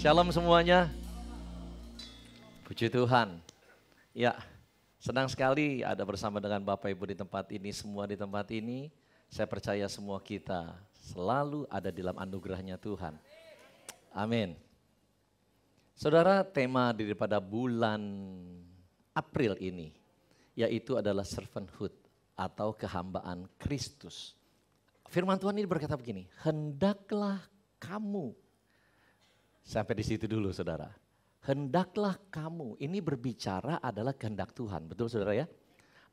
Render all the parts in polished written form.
Shalom semuanya. Puji Tuhan. Ya, senang sekali ada bersama dengan Bapak Ibu di tempat ini, semua di tempat ini. Saya percaya semua kita selalu ada dalam anugerahnya Tuhan. Amin. Saudara, tema daripada bulan April ini, yaitu adalah servanthood atau kehambaan Kristus. Firman Tuhan ini berkata begini, hendaklah kamu. Sampai di situ dulu saudara. Hendaklah kamu, ini berbicara adalah kehendak Tuhan, betul saudara ya?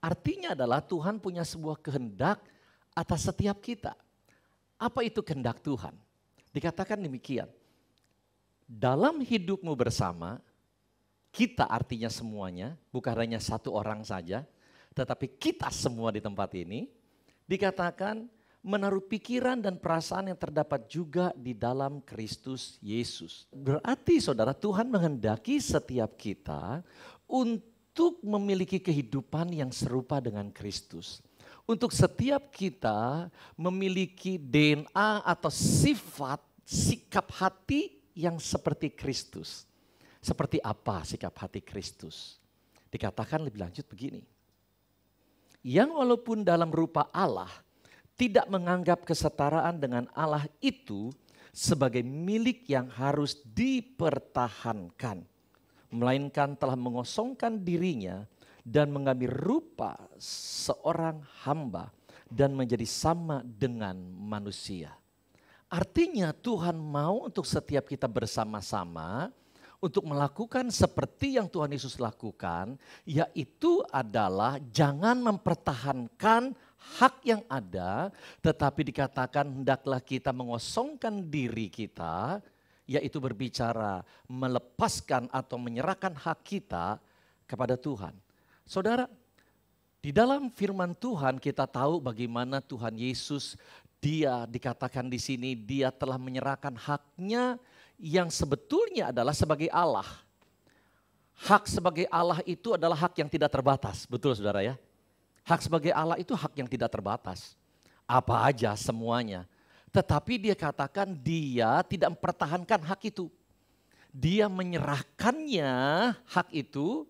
Artinya adalah Tuhan punya sebuah kehendak atas setiap kita. Apa itu kehendak Tuhan? Dikatakan demikian, dalam hidupmu bersama, kita artinya semuanya, bukan hanya satu orang saja, tetapi kita semua di tempat ini, dikatakan menaruh pikiran dan perasaan yang terdapat juga di dalam Kristus Yesus. Berarti saudara, Tuhan menghendaki setiap kita untuk memiliki kehidupan yang serupa dengan Kristus. Untuk setiap kita memiliki DNA atau sifat, sikap hati yang seperti Kristus. Seperti apa sikap hati Kristus? Dikatakan lebih lanjut begini. Yang walaupun dalam rupa Allah, tidak menganggap kesetaraan dengan Allah itu sebagai milik yang harus dipertahankan. Melainkan telah mengosongkan dirinya dan mengambil rupa seorang hamba dan menjadi sama dengan manusia. Artinya Tuhan mau untuk setiap kita bersama-sama untuk melakukan seperti yang Tuhan Yesus lakukan, yaitu adalah jangan mempertahankan hak yang ada, tetapi dikatakan hendaklah kita mengosongkan diri kita, yaitu berbicara melepaskan atau menyerahkan hak kita kepada Tuhan. Saudara, di dalam firman Tuhan kita tahu bagaimana Tuhan Yesus, dia dikatakan di sini dia telah menyerahkan haknya yang sebetulnya adalah sebagai Allah. Hak sebagai Allah itu adalah hak yang tidak terbatas, betul saudara ya? Hak sebagai Allah itu hak yang tidak terbatas. Apa aja semuanya. Tetapi dia katakan dia tidak mempertahankan hak itu. Dia menyerahkannya hak itu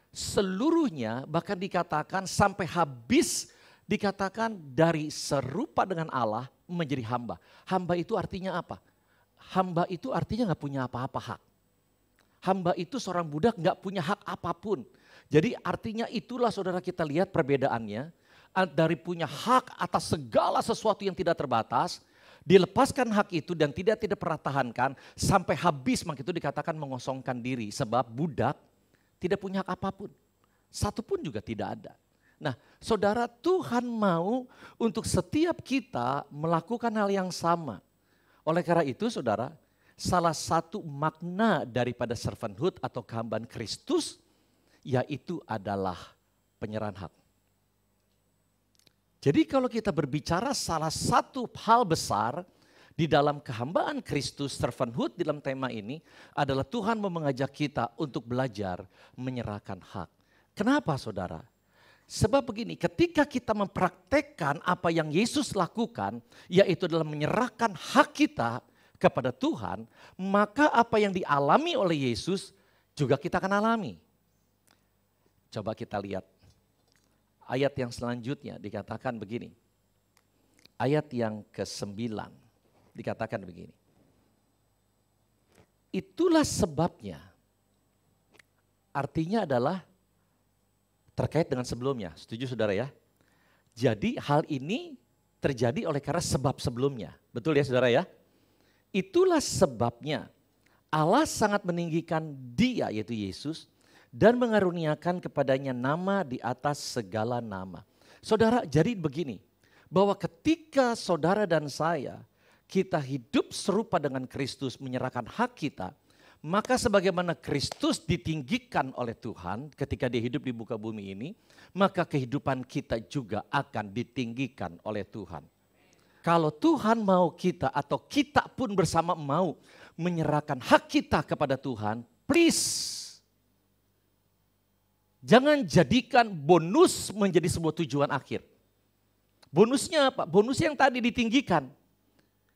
seluruhnya, bahkan dikatakan sampai habis, dikatakan dari serupa dengan Allah menjadi hamba. Hamba itu artinya apa? Hamba itu artinya gak punya apa-apa hak. Hamba itu seorang budak gak punya hak apapun. Jadi artinya itulah saudara kita lihat perbedaannya. Dari punya hak atas segala sesuatu yang tidak terbatas. Dilepaskan hak itu dan tidak pertahankan sampai habis, maka itu dikatakan mengosongkan diri. Sebab budak tidak punya hak apapun. Satu pun juga tidak ada. Nah saudara, Tuhan mau untuk setiap kita melakukan hal yang sama. Oleh karena itu saudara, salah satu makna daripada servanthood atau kehambaan Kristus, yaitu adalah penyerahan hak. Jadi kalau kita berbicara salah satu hal besar di dalam kehambaan Kristus, servanthood dalam tema ini adalah Tuhan mau mengajak kita untuk belajar menyerahkan hak. Kenapa saudara? Sebab begini, ketika kita mempraktekkan apa yang Yesus lakukan, yaitu adalah menyerahkan hak kita kepada Tuhan, maka apa yang dialami oleh Yesus juga kita akan alami. Coba kita lihat ayat yang selanjutnya, dikatakan begini. Ayat yang ke-9 dikatakan begini. Itulah sebabnya, artinya adalah terkait dengan sebelumnya, setuju saudara ya? Jadi hal ini terjadi oleh karena sebab sebelumnya, betul ya saudara ya? Itulah sebabnya Allah sangat meninggikan dia yaitu Yesus dan mengaruniakan kepadanya nama di atas segala nama. Saudara, jadi begini, bahwa ketika saudara dan saya kita hidup serupa dengan Kristus menyerahkan hak kita, maka sebagaimana Kristus ditinggikan oleh Tuhan ketika dia hidup di muka bumi ini, maka kehidupan kita juga akan ditinggikan oleh Tuhan. Kalau Tuhan mau kita atau kita pun bersama mau menyerahkan hak kita kepada Tuhan, please. Jangan jadikan bonus menjadi sebuah tujuan akhir. Bonusnya apa? Bonus yang tadi ditinggikan.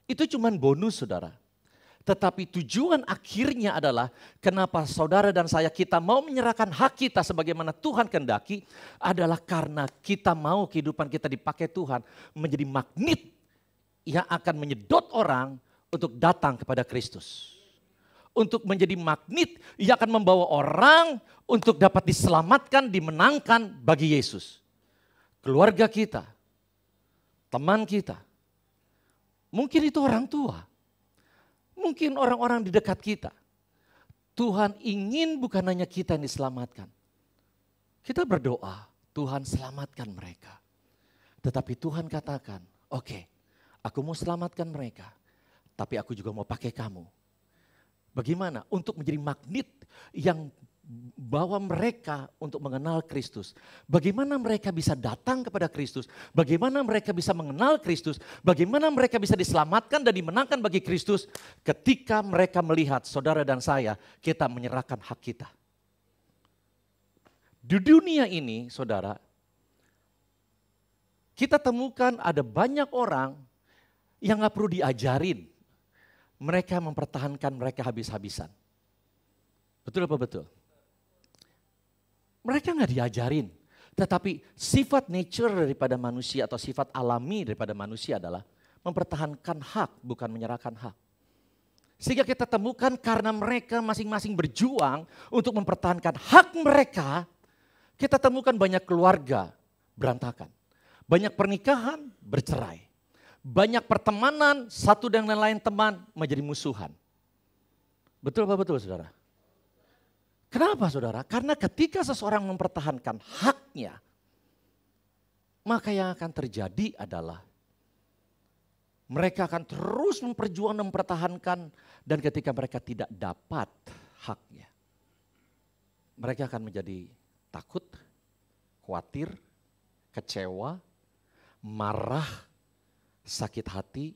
Itu cuma bonus saudara. Tetapi tujuan akhirnya adalah kenapa saudara dan saya kita mau menyerahkan hak kita sebagaimana Tuhan kehendaki adalah karena kita mau kehidupan kita dipakai Tuhan menjadi magnet yang akan menyedot orang untuk datang kepada Kristus. Untuk menjadi magnet yang akan membawa orang untuk dapat diselamatkan, dimenangkan bagi Yesus. Keluarga kita, teman kita, mungkin itu orang tua. Mungkin orang-orang di dekat kita. Tuhan ingin bukan hanya kita yang diselamatkan. Kita berdoa, Tuhan selamatkan mereka. Tetapi Tuhan katakan, oke, aku mau selamatkan mereka. Tapi aku juga mau pakai kamu. Bagaimana? Untuk menjadi magnet yang bawa mereka untuk mengenal Kristus. Bagaimana mereka bisa datang kepada Kristus. Bagaimana mereka bisa mengenal Kristus. Bagaimana mereka bisa diselamatkan dan dimenangkan bagi Kristus. Ketika mereka melihat saudara dan saya, kita menyerahkan hak kita. Di dunia ini saudara, kita temukan ada banyak orang yang gak perlu diajarin. Mereka mempertahankan mereka habis-habisan. Betul apa betul? Mereka nggak diajarin, tetapi sifat nature daripada manusia atau sifat alami daripada manusia adalah mempertahankan hak, bukan menyerahkan hak. Sehingga kita temukan karena mereka masing-masing berjuang untuk mempertahankan hak mereka, kita temukan banyak keluarga berantakan, banyak pernikahan bercerai, banyak pertemanan satu dengan lain teman menjadi musuhan. Betul apa betul saudara? Kenapa saudara? Karena ketika seseorang mempertahankan haknya, maka yang akan terjadi adalah mereka akan terus memperjuangkan dan mempertahankan, dan ketika mereka tidak dapat haknya, mereka akan menjadi takut, khawatir, kecewa, marah, sakit hati.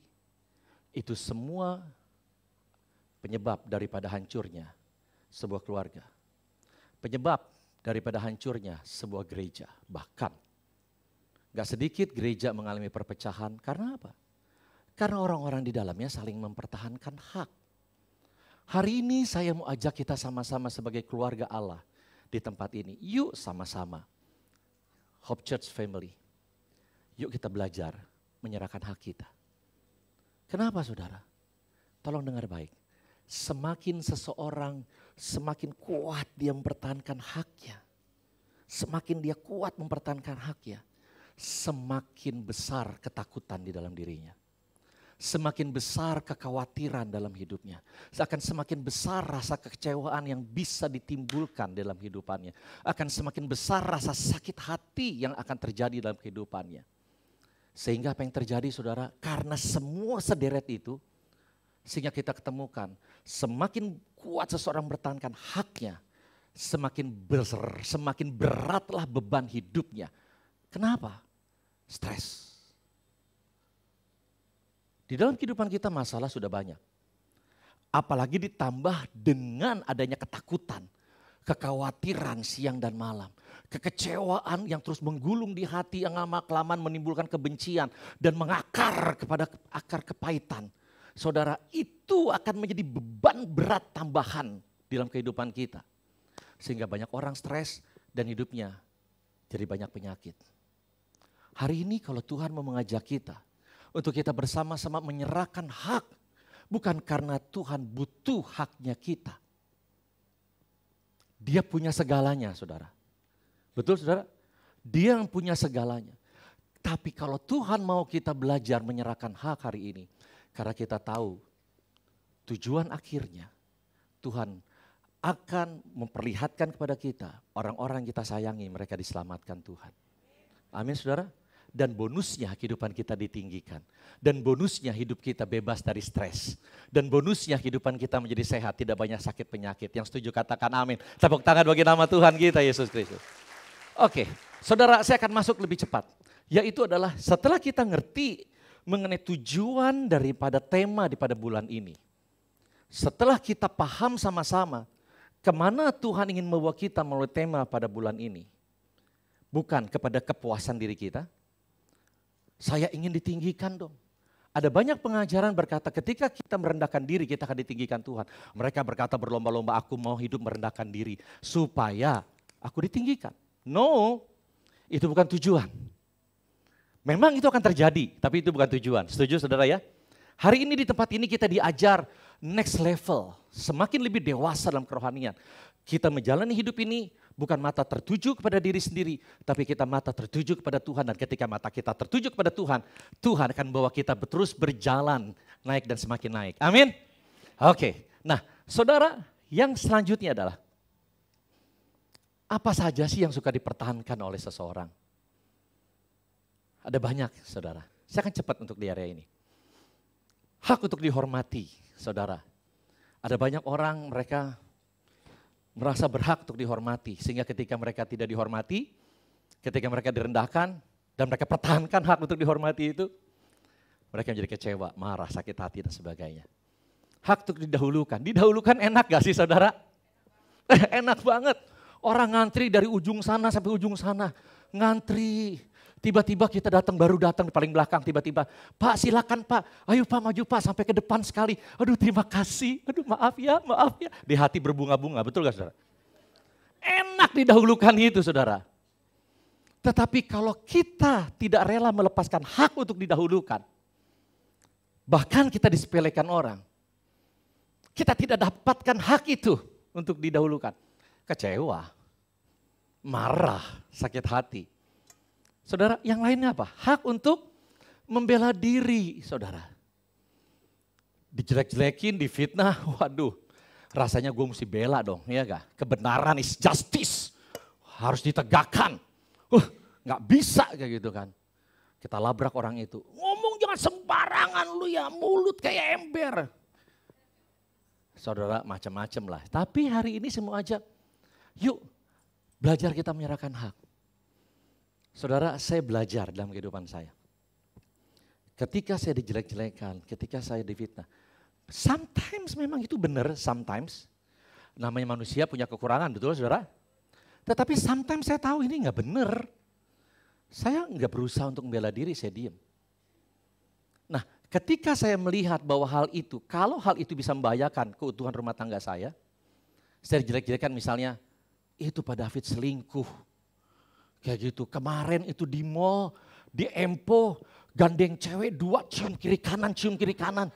Itu semua penyebab daripada hancurnya sebuah keluarga. Penyebab daripada hancurnya sebuah gereja. Bahkan gak sedikit gereja mengalami perpecahan. Karena apa? Karena orang-orang di dalamnya saling mempertahankan hak. Hari ini saya mau ajak kita sama-sama sebagai keluarga Allah di tempat ini. Yuk sama-sama. Hope Church Family. Yuk kita belajar menyerahkan hak kita. Kenapa saudara? Tolong dengar baik. Semakin seseorang semakin kuat dia mempertahankan haknya. Semakin dia kuat mempertahankan haknya, semakin besar ketakutan di dalam dirinya. Semakin besar kekhawatiran dalam hidupnya. Akan semakin besar rasa kekecewaan yang bisa ditimbulkan dalam hidupannya. Akan semakin besar rasa sakit hati yang akan terjadi dalam kehidupannya. Sehingga apa yang terjadi saudara? Karena semua sederet itu, sehingga kita ketemukan semakin kuat seseorang bertahankan haknya, semakin beratlah beban hidupnya. Kenapa? Stres. Di dalam kehidupan kita masalah sudah banyak. Apalagi ditambah dengan adanya ketakutan, kekhawatiran siang dan malam. Kekecewaan yang terus menggulung di hati yang lama-kelamaan menimbulkan kebencian dan mengakar kepada akar kepahitan. Saudara, itu akan menjadi beban berat tambahan dalam kehidupan kita. Sehingga banyak orang stres dan hidupnya jadi banyak penyakit. Hari ini kalau Tuhan mau mengajak kita untuk kita bersama-sama menyerahkan hak. Bukan karena Tuhan butuh haknya kita. Dia punya segalanya saudara. Betul saudara? Dia yang punya segalanya. Tapi kalau Tuhan mau kita belajar menyerahkan hak hari ini. Karena kita tahu tujuan akhirnya Tuhan akan memperlihatkan kepada kita orang-orang yang kita sayangi mereka diselamatkan Tuhan. Amin saudara. Dan bonusnya kehidupan kita ditinggikan. Dan bonusnya hidup kita bebas dari stres. Dan bonusnya kehidupan kita menjadi sehat, tidak banyak sakit penyakit. Yang setuju katakan amin. Tepuk tangan bagi nama Tuhan kita Yesus Kristus. Oke, saudara saya akan masuk lebih cepat. Yaitu adalah setelah kita ngerti mengenai tujuan daripada tema daripada bulan ini. Setelah kita paham sama-sama kemana Tuhan ingin membawa kita melalui tema pada bulan ini. Bukan kepada kepuasan diri kita. Saya ingin ditinggikan dong. Ada banyak pengajaran berkata ketika kita merendahkan diri kita akan ditinggikan Tuhan. Mereka berkata berlomba-lomba aku mau hidup merendahkan diri supaya aku ditinggikan. No, itu bukan tujuan. Memang itu akan terjadi, tapi itu bukan tujuan. Setuju saudara ya? Hari ini di tempat ini kita diajar next level, semakin lebih dewasa dalam kerohanian. Kita menjalani hidup ini bukan mata tertuju kepada diri sendiri, tapi kita mata tertuju kepada Tuhan. Dan ketika mata kita tertuju kepada Tuhan, Tuhan akan membawa kita terus berjalan naik dan semakin naik. Amin? Oke, nah saudara yang selanjutnya adalah, apa saja sih yang suka dipertahankan oleh seseorang? Ada banyak saudara, saya akan cepat untuk di area ini. Hak untuk dihormati saudara. Ada banyak orang mereka merasa berhak untuk dihormati. Sehingga ketika mereka tidak dihormati, ketika mereka direndahkan, dan mereka pertahankan hak untuk dihormati itu, mereka menjadi kecewa, marah, sakit hati dan sebagainya. Hak untuk didahulukan. Didahulukan enak gak sih saudara? Enak banget. Orang ngantri dari ujung sana sampai ujung sana. Ngantri. Tiba-tiba kita baru datang di paling belakang tiba-tiba. Pak silakan Pak, ayo Pak maju Pak sampai ke depan sekali. Aduh terima kasih, aduh maaf ya. Di hati berbunga-bunga, betul gak saudara? Enak didahulukan itu saudara. Tetapi kalau kita tidak rela melepaskan hak untuk didahulukan, bahkan kita disepelekan orang, kita tidak dapatkan hak itu untuk didahulukan. Kecewa, marah, sakit hati. Saudara, yang lainnya apa? Hak untuk membela diri, saudara. Dijelek-jelekin, difitnah, waduh. Rasanya gue mesti bela dong, ya gak? Kebenaran is justice, harus ditegakkan. Gak bisa kayak gitu kan. Kita labrak orang itu. Ngomong jangan sembarangan lu ya, mulut kayak ember. Saudara, macam-macam lah. Tapi hari ini semua ajak, yuk belajar kita menyerahkan hak. Saudara, saya belajar dalam kehidupan saya. Ketika saya dijelek-jelekan, ketika saya difitnah. Sometimes memang itu benar, sometimes. Namanya manusia punya kekurangan, betul saudara? Tetapi sometimes saya tahu ini gak benar. Saya gak berusaha untuk membela diri, saya diam. Nah, ketika saya melihat bahwa hal itu, kalau hal itu bisa membahayakan keutuhan rumah tangga saya dijelek-jelekan misalnya, itu Pak David selingkuh. Kayak gitu, kemarin itu di mall, di Empo, gandeng cewek 2 cium kiri kanan.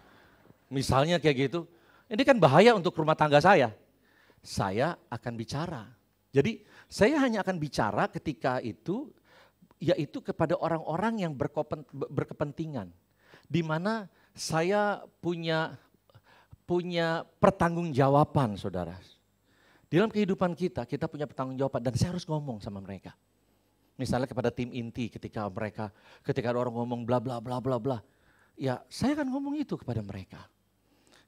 Misalnya kayak gitu, ini kan bahaya untuk rumah tangga saya. Saya akan bicara. Jadi saya hanya akan bicara ketika itu, yaitu kepada orang-orang yang berkepentingan. Di mana saya punya pertanggungjawaban saudara. Dalam kehidupan kita punya pertanggungjawaban dan saya harus ngomong sama mereka. Misalnya kepada tim inti ketika ada orang ngomong bla bla bla bla bla. Ya saya akan ngomong itu kepada mereka.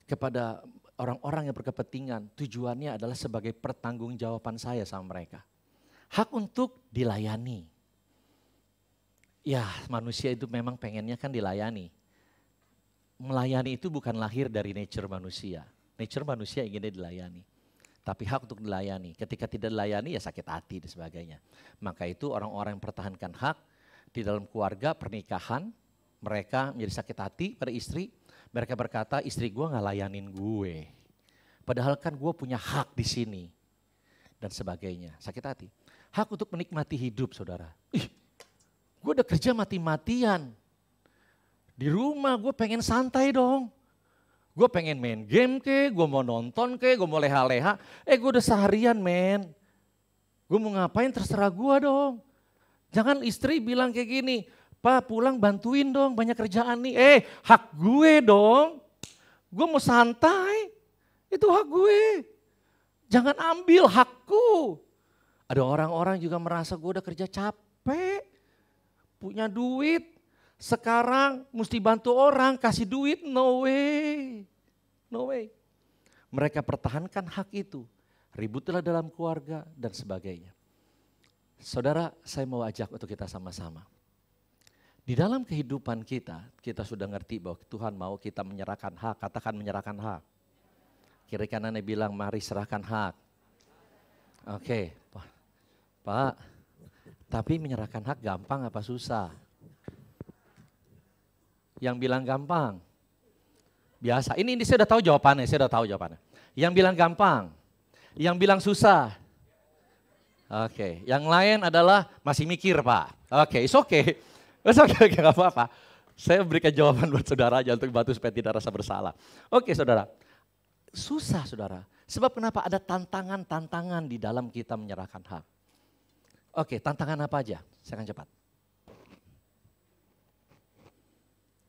Kepada orang-orang yang berkepentingan, tujuannya adalah sebagai pertanggungjawaban saya sama mereka. Hak untuk dilayani. Ya manusia itu memang pengennya kan dilayani. Melayani itu bukan lahir dari nature manusia. Nature manusia inginnya dilayani. Tapi hak untuk dilayani. Ketika tidak dilayani ya sakit hati dan sebagainya. Maka itu orang-orang yang pertahankan hak di dalam keluarga, pernikahan, mereka menjadi sakit hati pada istri. Mereka berkata istri gue gak layanin gue. Padahal kan gue punya hak di sini. Dan sebagainya, sakit hati. Hak untuk menikmati hidup saudara. Gue udah kerja mati-matian. Di rumah gue pengen santai dong. Gue pengen main game gue mau nonton gue mau leha-leha. Gue udah seharian men. Gue mau ngapain terserah gue dong. Jangan istri bilang kayak gini, Pak pulang bantuin dong banyak kerjaan nih. Hak gue dong. Gue mau santai, itu hak gue. Jangan ambil hakku. Ada orang-orang juga merasa gue udah kerja capek. Punya duit. Sekarang mesti bantu orang, kasih duit, no way. No way. Mereka pertahankan hak itu. Ributlah dalam keluarga dan sebagainya. Saudara, saya mau ajak untuk kita sama-sama. Di dalam kehidupan kita sudah ngerti bahwa Tuhan mau kita menyerahkan hak. Katakan menyerahkan hak. Kiri kanannya bilang, mari serahkan hak. Oke, Pak, tapi menyerahkan hak gampang apa susah? Yang bilang gampang. Biasa, ini saya udah tahu jawabannya, Yang bilang gampang, yang bilang susah. Oke, yang lain adalah masih mikir Pak. Oke, it's okay. It's okay, gak apa-apa. Saya berikan jawaban buat saudara aja untuk bantu supaya tidak rasa bersalah. Oke saudara, susah saudara. Sebab kenapa ada tantangan-tantangan di dalam kita menyerahkan hak. Oke, tantangan apa aja? Saya akan cepat.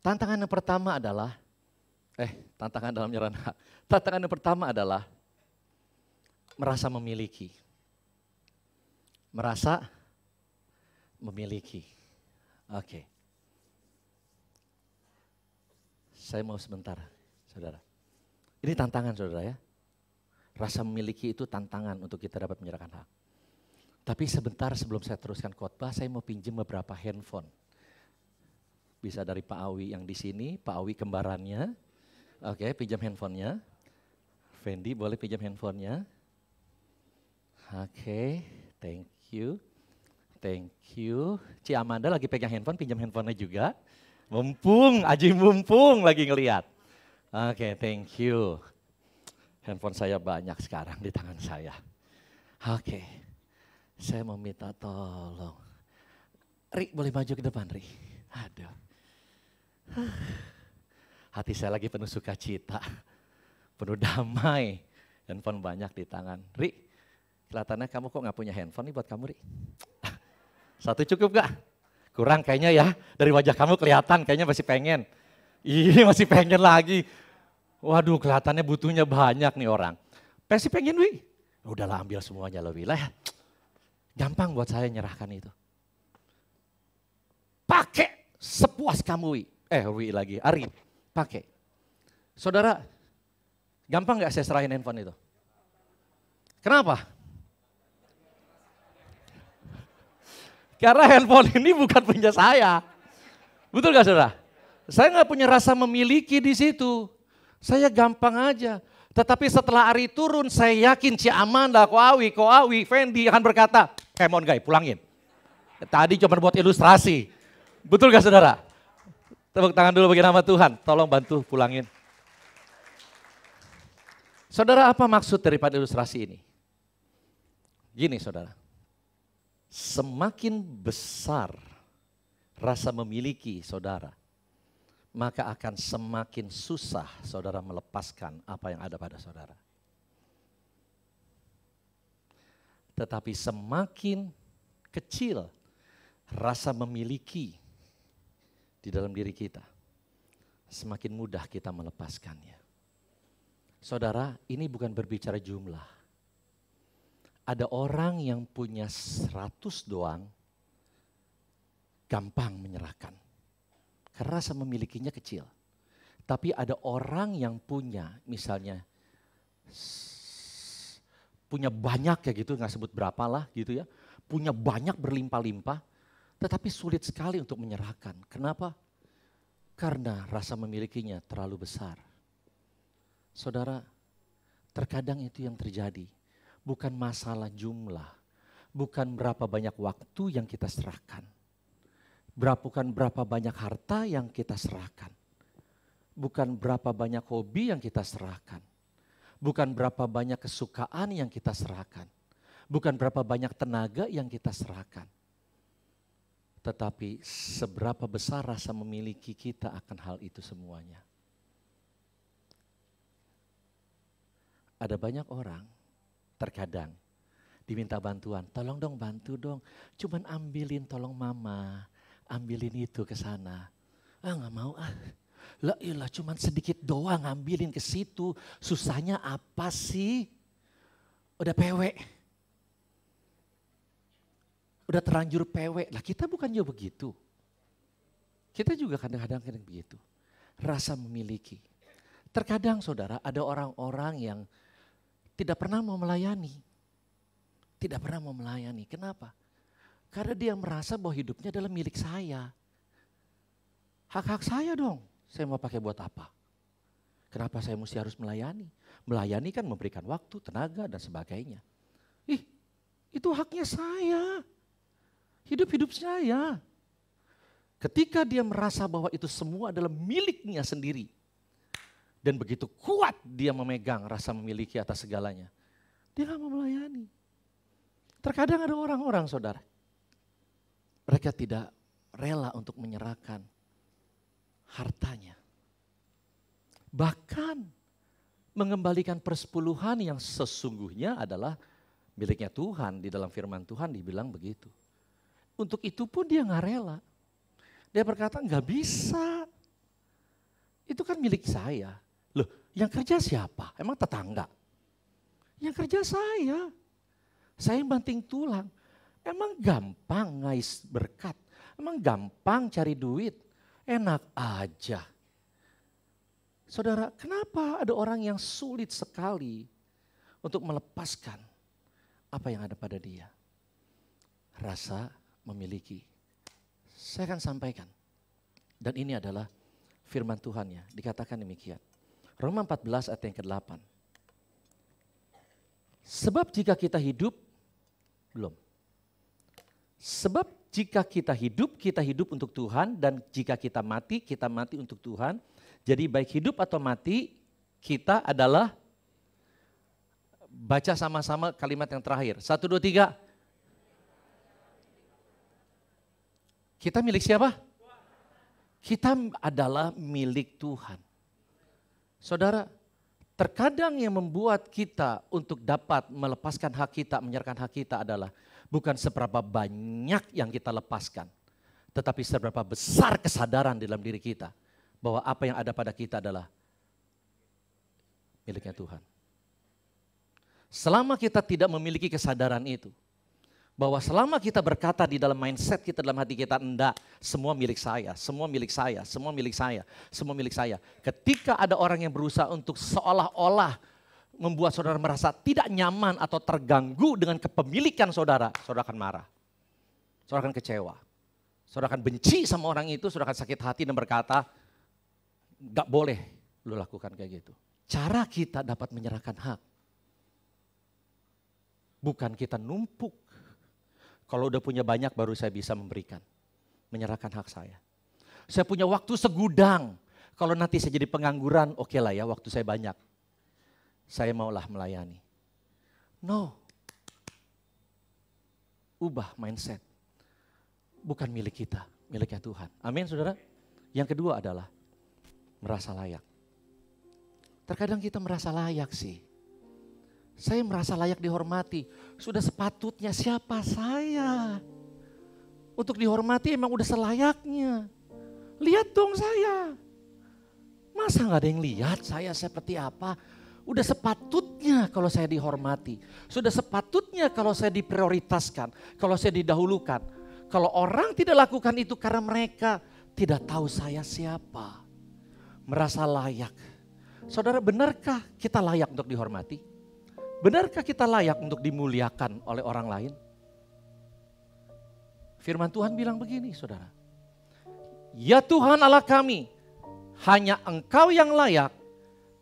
Tantangan yang pertama adalah, tantangan dalam menyerahkan hak. Tantangan yang pertama adalah merasa memiliki. Merasa memiliki. Oke. Saya mau sebentar, saudara. Ini tantangan saudara ya. Rasa memiliki itu tantangan untuk kita dapat menyerahkan hak. Tapi sebentar sebelum saya teruskan khotbah, saya mau pinjam beberapa handphone. Bisa dari Pak Awi yang di sini, Pak Awi kembarannya. Oke, pinjam handphonenya. Fendi boleh pinjam handphonenya. Oke, thank you. Thank you. Ci Amanda lagi pegang handphone, pinjam handphonenya juga. Mumpung, Aji mumpung lagi ngeliat. Oke, thank you. Handphone saya banyak sekarang di tangan saya. Oke, saya mau minta tolong. Ri, boleh maju ke depan, Ri? Aduh. Hati saya lagi penuh sukacita, penuh damai. Handphone banyak di tangan. Ri, kelihatannya kamu kok gak punya handphone nih buat kamu, Ri? Satu cukup gak? Kurang kayaknya ya, dari wajah kamu kelihatan kayaknya masih pengen. Iya masih pengen lagi. Waduh kelihatannya butuhnya banyak nih orang. Pasti pengen Wi? Udahlah ambil semuanya loh Wi lah. Gampang buat saya nyerahkan itu. Pakai sepuas kamu Wi. Wi lagi, Ari pakai. Saudara, gampang gak saya serahin handphone itu? Kenapa? Karena handphone ini bukan punya saya. Betul gak saudara? Saya gak punya rasa memiliki di situ. Saya gampang aja. Tetapi setelah Ari turun, saya yakin Ci Amanda, Ko Awi, Fendi akan berkata, come on guys, pulangin. Tadi cuma buat ilustrasi. Betul gak saudara? Tepuk tangan dulu bagi nama Tuhan, tolong bantu pulangin. Saudara, apa maksud daripada ilustrasi ini? Gini saudara. Semakin besar rasa memiliki saudara, maka akan semakin susah saudara melepaskan apa yang ada pada saudara. Tetapi semakin kecil rasa memiliki di dalam diri kita, semakin mudah kita melepaskannya. Saudara, ini bukan berbicara jumlah. Ada orang yang punya 100 doang, gampang menyerahkan. Karena rasa memilikinya kecil. Tapi ada orang yang punya, misalnya punya banyak ya gitu, nggak sebut berapa lah gitu ya. Punya banyak berlimpah-limpah, tetapi sulit sekali untuk menyerahkan. Kenapa? Karena rasa memilikinya terlalu besar. Saudara, terkadang itu yang terjadi. Bukan masalah jumlah, bukan berapa banyak waktu yang kita serahkan. Bukan berapa banyak harta yang kita serahkan. Bukan berapa banyak hobi yang kita serahkan. Bukan berapa banyak kesukaan yang kita serahkan. Bukan berapa banyak tenaga yang kita serahkan. Tetapi seberapa besar rasa memiliki kita akan hal itu semuanya. Ada banyak orang terkadang diminta bantuan, tolong dong bantu dong, cuman ambilin tolong mama, ambilin itu ke sana. Nggak mau lah ilah cuman sedikit doang ambilin ke situ, susahnya apa sih? Udah pewek. Udah terlanjur pewek, lah kita bukan juga begitu. Kita juga kadang-kadang begitu, rasa memiliki. Terkadang saudara ada orang-orang yang tidak pernah mau melayani. Tidak pernah mau melayani. Kenapa? Karena dia merasa bahwa hidupnya adalah milik saya. Hak-hak saya dong. Saya mau pakai buat apa? Kenapa saya mesti harus melayani? Melayani kan memberikan waktu, tenaga dan sebagainya. Itu haknya saya. Hidup saya. Ketika dia merasa bahwa itu semua adalah miliknya sendiri. Dan begitu kuat dia memegang rasa memiliki atas segalanya. Dia gak mau melayani. Terkadang ada orang-orang saudara. Mereka tidak rela untuk menyerahkan hartanya. Bahkan mengembalikan persepuluhan yang sesungguhnya adalah miliknya Tuhan. Di dalam firman Tuhan dibilang begitu. Untuk itu pun dia gak rela. Dia berkata gak bisa. Itu kan milik saya. Loh, yang kerja siapa? Emang tetangga? Yang kerja saya. Saya yang banting tulang. Emang gampang ngais berkat? Emang gampang cari duit? Enak aja. Saudara, kenapa ada orang yang sulit sekali untuk melepaskan apa yang ada pada dia? Rasa memiliki. Saya akan sampaikan. Dan ini adalah firman Tuhan ya, dikatakan demikian. Roma 14 ayat yang ke-8. Sebab jika kita hidup, belum. Sebab jika kita hidup untuk Tuhan, dan jika kita mati untuk Tuhan. Jadi baik hidup atau mati, kita adalah, baca sama-sama kalimat yang terakhir. 1, 2, 3. Kita milik siapa? Kita adalah milik Tuhan. Saudara, terkadang yang membuat kita untuk dapat melepaskan hak kita, menyerahkan hak kita adalah bukan seberapa banyak yang kita lepaskan, tetapi seberapa besar kesadaran dalam diri kita bahwa apa yang ada pada kita adalah miliknya Tuhan. Selama kita tidak memiliki kesadaran itu, bahwa selama kita berkata di dalam mindset kita, dalam hati kita, enggak, semua milik saya, semua milik saya, semua milik saya, semua milik saya. Ketika ada orang yang berusaha untuk seolah-olah membuat saudara merasa tidak nyaman atau terganggu dengan kepemilikan saudara, saudara akan marah, saudara akan kecewa, saudara akan benci sama orang itu, saudara akan sakit hati dan berkata, enggak boleh lu lakukan kayak gitu. Cara kita dapat menyerahkan hak, bukan kita numpuk. Kalau udah punya banyak baru saya bisa memberikan. Menyerahkan hak saya. Saya punya waktu segudang. Kalau nanti saya jadi pengangguran, oke lah ya waktu saya banyak. Saya maulah melayani. No. Ubah mindset. Bukan milik kita, miliknya Tuhan. Amin saudara. Yang kedua adalah merasa layak. Terkadang kita merasa layak sih. Saya merasa layak dihormati. Sudah sepatutnya, siapa saya? Untuk dihormati emang udah selayaknya. Lihat dong saya. Masa gak ada yang lihat saya seperti apa? Udah sepatutnya kalau saya dihormati. Sudah sepatutnya kalau saya diprioritaskan. Kalau saya didahulukan. Kalau orang tidak lakukan itu karena mereka tidak tahu saya siapa. Merasa layak. Saudara, benarkah kita layak untuk dihormati? Benarkah kita layak untuk dimuliakan oleh orang lain? Firman Tuhan bilang begini saudara. Ya Tuhan Allah kami, hanya Engkau yang layak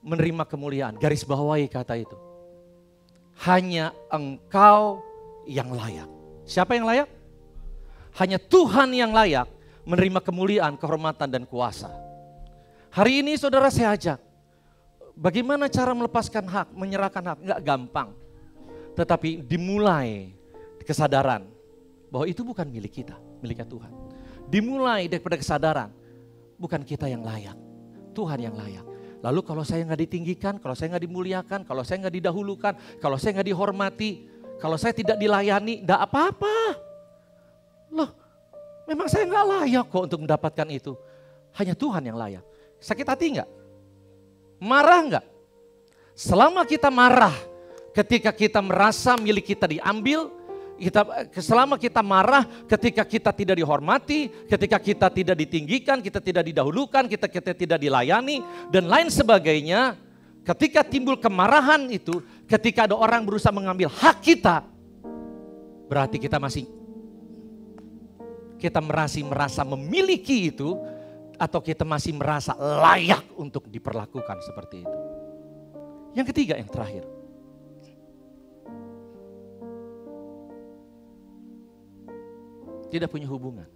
menerima kemuliaan. Garis bawahi kata itu. Hanya Engkau yang layak. Siapa yang layak? Hanya Tuhan yang layak menerima kemuliaan, kehormatan dan kuasa. Hari ini saudara saya ajak. Bagaimana cara melepaskan hak, menyerahkan hak? Enggak gampang. Tetapi dimulai kesadaran bahwa itu bukan milik kita, miliknya Tuhan. Dimulai daripada kesadaran, bukan kita yang layak, Tuhan yang layak. Lalu kalau saya nggak ditinggikan, kalau saya nggak dimuliakan, kalau saya nggak didahulukan, kalau saya nggak dihormati, kalau saya tidak dilayani, enggak apa-apa. Loh, memang saya nggak layak kok untuk mendapatkan itu. Hanya Tuhan yang layak. Sakit hati enggak? Marah enggak? Selama kita marah ketika kita merasa milik kita diambil, selama kita marah ketika kita tidak dihormati, ketika kita tidak ditinggikan, kita tidak didahulukan, kita tidak dilayani dan lain sebagainya, ketika timbul kemarahan itu, ketika ada orang berusaha mengambil hak kita, berarti kita masih merasa memiliki itu, atau kita masih merasa layak untuk diperlakukan seperti itu. Yang ketiga, yang terakhir. Tidak punya hubungan.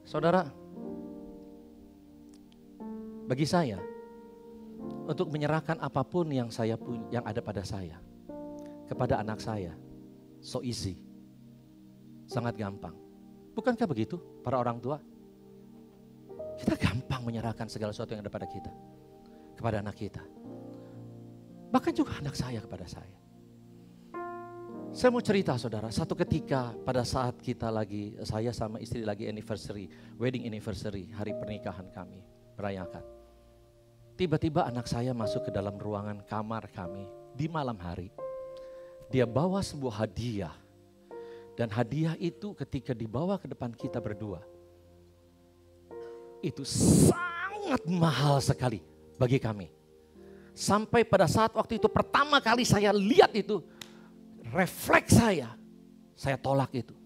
Saudara, bagi saya, untuk menyerahkan apapun yang saya punya, yang ada pada saya, kepada anak saya, so easy, sangat gampang. Bukankah begitu para orang tua? Kita gampang menyerahkan segala sesuatu yang ada pada kita, kepada anak kita. Bahkan juga anak saya kepada saya. Saya mau cerita saudara, satu ketika pada saat saya sama istri lagi wedding anniversary, hari pernikahan kami, merayakan. Tiba-tiba anak saya masuk ke dalam ruangan kamar kami di malam hari. Dia bawa sebuah hadiah. Dan hadiah itu ketika dibawa ke depan kita berdua, itu sangat mahal sekali bagi kami. Sampai pada saat waktu itu pertama kali saya lihat itu, refleks saya tolak itu.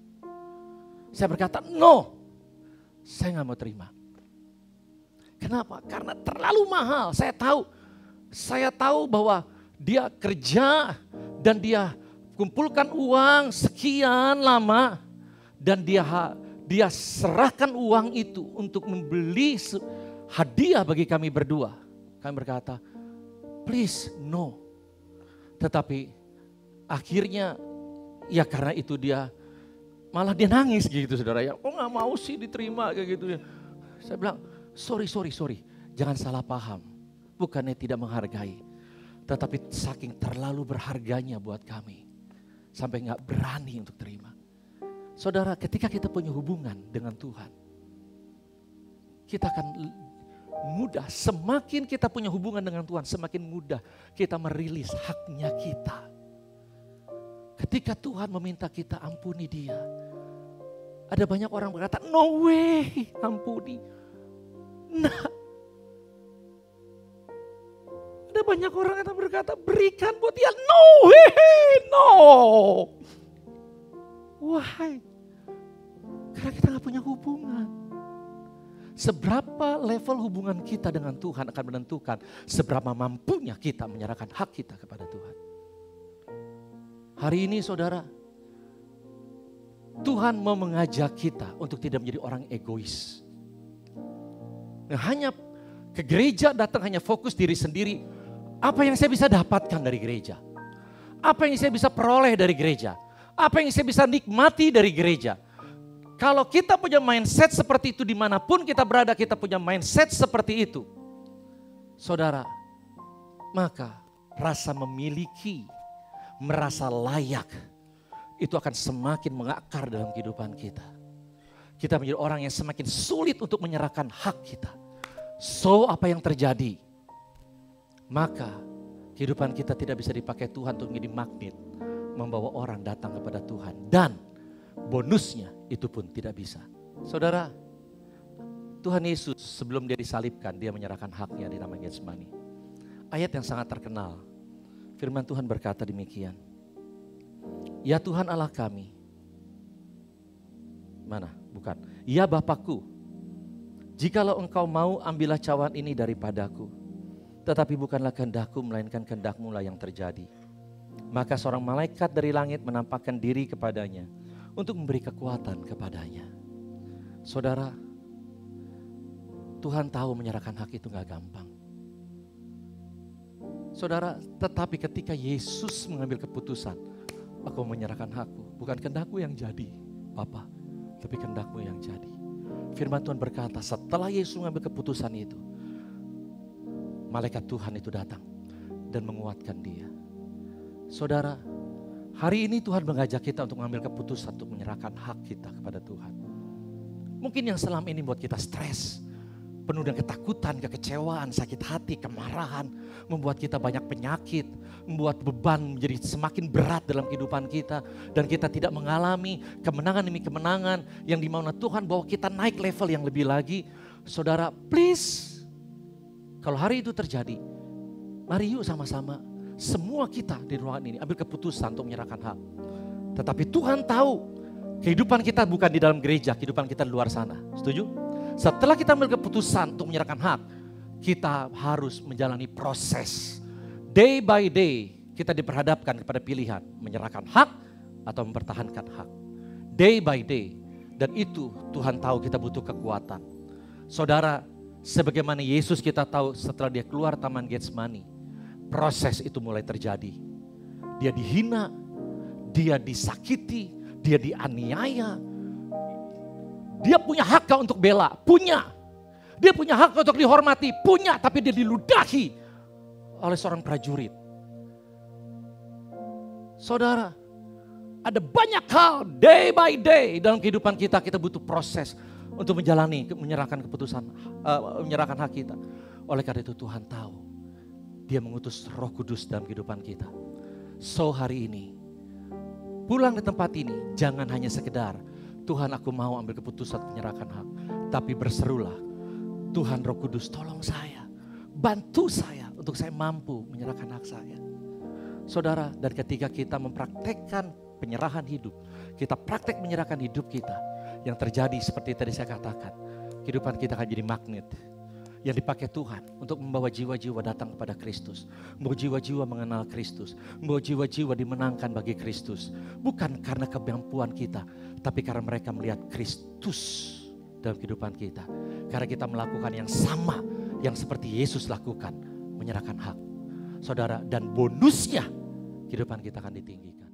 Saya berkata, no, saya gak mau terima. Kenapa? Karena terlalu mahal. Saya tahu bahwa dia kerja dan dia kumpulkan uang sekian lama dan dia serahkan uang itu untuk membeli hadiah bagi kami berdua. Kami berkata, please no. Tetapi akhirnya ya karena itu malah dia nangis gitu saudara ya. Kok gak mau sih diterima kayak gitu ya. Saya bilang, sorry. Jangan salah paham. Bukannya tidak menghargai. Tetapi saking terlalu berharganya buat kami. Sampai gak berani untuk terima. Saudara, ketika kita punya hubungan dengan Tuhan, kita akan mudah. Semakin kita punya hubungan dengan Tuhan, semakin mudah kita merilis haknya kita. Ketika Tuhan meminta kita ampuni dia. Ada banyak orang berkata, no way, ampuni. Nah, ada banyak orang yang berkata, berikan buat dia. No way, no. Why? Karena kita gak punya hubungan. Seberapa level hubungan kita dengan Tuhan akan menentukan seberapa mampunya kita menyerahkan hak kita kepada Tuhan. Hari ini saudara, Tuhan mau mengajak kita untuk tidak menjadi orang egois. Nah, hanya ke gereja datang hanya fokus diri sendiri. Apa yang saya bisa dapatkan dari gereja? Apa yang saya bisa peroleh dari gereja? Apa yang saya bisa nikmati dari gereja? Kalau kita punya mindset seperti itu dimanapun kita berada, kita punya mindset seperti itu. Saudara, maka rasa memiliki, merasa layak, itu akan semakin mengakar dalam kehidupan kita. Kita menjadi orang yang semakin sulit untuk menyerahkan hak kita. So apa yang terjadi? Maka kehidupan kita tidak bisa dipakai Tuhan untuk menjadi magnet, membawa orang datang kepada Tuhan. Dan bonusnya itu pun tidak bisa. Saudara, Tuhan Yesus sebelum dia disalibkan, dia menyerahkan haknya di Taman Getsemani. Ayat yang sangat terkenal. Firman Tuhan berkata demikian. Ya Tuhan Allah kami. Mana? Bukan. Ya Bapakku, jikalau engkau mau ambillah cawan ini daripadaku. Tetapi bukanlah kehendakku melainkan kehendak-Mu lah yang terjadi. Maka seorang malaikat dari langit menampakkan diri kepadanya untuk memberi kekuatan kepadanya. Saudara, Tuhan tahu menyerahkan hak itu gak gampang. Saudara, tetapi ketika Yesus mengambil keputusan, aku menyerahkan hakku, bukan kehendak-Mu yang jadi, Bapa, tapi kehendak-Mu yang jadi. Firman Tuhan berkata, setelah Yesus mengambil keputusan itu, malaikat Tuhan itu datang dan menguatkan dia. Saudara, hari ini Tuhan mengajak kita untuk mengambil keputusan untuk menyerahkan hak kita kepada Tuhan. Mungkin yang selama ini buat kita stres, penuh dengan ketakutan, kekecewaan, sakit hati, kemarahan, membuat kita banyak penyakit, membuat beban menjadi semakin berat dalam kehidupan kita, dan kita tidak mengalami kemenangan demi kemenangan yang dimana Tuhan bawa kita naik level yang lebih lagi. Saudara, please, kalau hari itu terjadi, mari yuk sama-sama semua kita di ruangan ini ambil keputusan untuk menyerahkan hak. Tetapi Tuhan tahu kehidupan kita bukan di dalam gereja, kehidupan kita di luar sana. Setuju? Setelah kita ambil keputusan untuk menyerahkan hak, kita harus menjalani proses. Day by day kita diperhadapkan kepada pilihan menyerahkan hak atau mempertahankan hak. Day by day Dan itu Tuhan tahu kita butuh kekuatan. Saudara, sebagaimana Yesus kita tahu setelah dia keluar Taman Getsemani, proses itu mulai terjadi. Dia dihina, dia disakiti, dia dianiaya. Dia punya hak untuk bela, punya. Dia punya hak untuk dihormati, punya. Tapi dia diludahi oleh seorang prajurit. Saudara, ada banyak hal day by day dalam kehidupan kita. Kita butuh proses untuk menjalani, menyerahkan keputusan, menyerahkan hak kita. Oleh karena itu Tuhan tahu, dia mengutus Roh Kudus dalam kehidupan kita. So hari ini, pulang di tempat ini, jangan hanya sekedar, Tuhan aku mau ambil keputusan menyerahkan hak. Tapi berserulah, Tuhan Roh Kudus tolong saya, bantu saya untuk saya mampu menyerahkan hak saya. Saudara, dan ketika kita mempraktekkan penyerahan hidup, kita praktek menyerahkan hidup kita, yang terjadi seperti tadi saya katakan, kehidupan kita akan jadi magnet yang dipakai Tuhan untuk membawa jiwa-jiwa datang kepada Kristus, membawa jiwa-jiwa mengenal Kristus, membawa jiwa-jiwa dimenangkan bagi Kristus. Bukan karena kemampuan kita, tapi karena mereka melihat Kristus dalam kehidupan kita. Karena kita melakukan yang sama yang seperti Yesus lakukan, menyerahkan hak. Saudara, dan bonusnya kehidupan kita akan ditinggikan.